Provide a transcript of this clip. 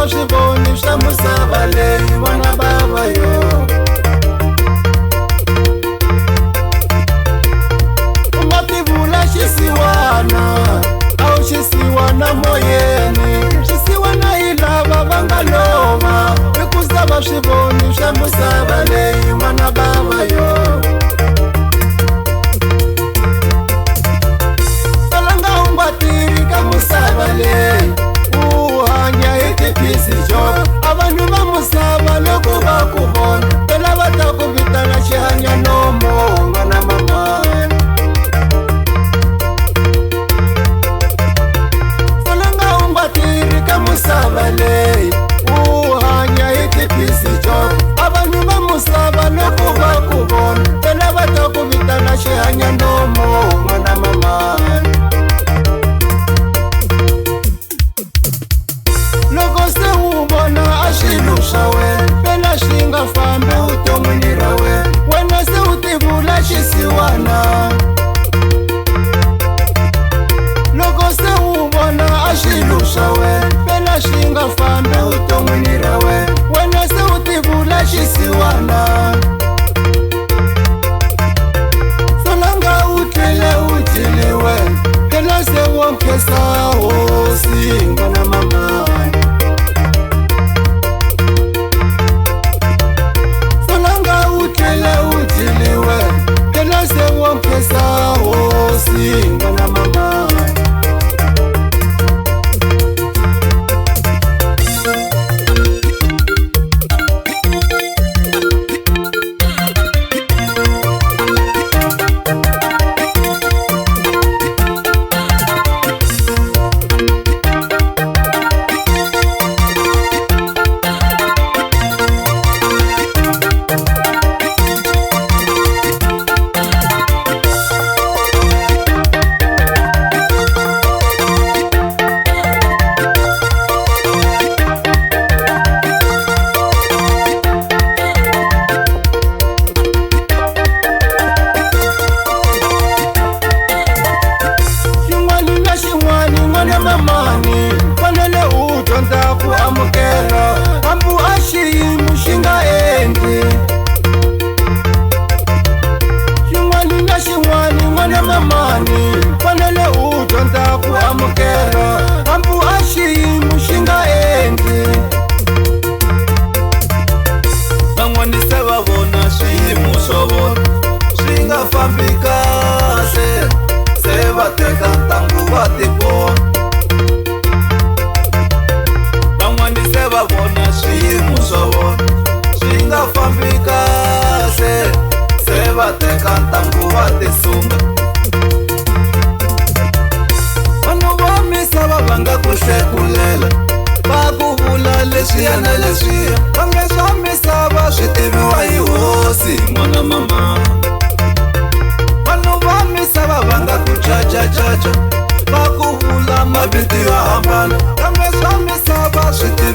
va swi voni swa misava leyi n'wana bava yo. U nga ti vula xisiwana a wu xisiwana moyeni, xisiwana hi lava va nga lova hikuza va swi voni swa misava leyi n'wana bava yo. Talanga u nga tirhi ka misava leyi u hanya hi ti-piece job. A vanhu va misava loko va ku vona va lava ta ku vitana xihanya nomo n'wana mama. Talanga u nga tirhi ka misava leyi u hanya hi ti-piece job. A vanhu va misava loko va ku vona va lava ta ku vitana xihanya nomo n'wana mama. Loko se u vona a swilo swa wena phela swi nga fambi vuton'wini ra wena, wena se u ti vula xisiwana. Loko se u vona a swilo swa wena phela swi nga fambi vuton'wini ra wena, wena se u ti vula xisiwana. Solanga u tlele u dyile phela se wo nkhensa hosi n'wana mama. Phela se wo nkhensa hosi n'wana mama. Mamani fanele u dyondza ku amukela hambi a xiyimo xi nga endli. Xin'wana na xin'wana n'wana mamani fanele u dyondza ku amukela hambi a xiyimo xi nga endli. Van'wani se va vona swiyimo swa vona swi nga fambi kahle, se va teka ntlangu va ti vona. Va vona swiyimo swa vona swi nga fambi kahle, se va teka ntlangu va ti sunga. Vanhu va misava va nga ku hlekulela va ku vula leswiya na leswiya, kambe swa misava swi tiviwa hi hosi n'wana mama. Vanhu va misava va nga ku cacacaca va ku vula mavito yo hambana, kambe swa misava swi tiviwa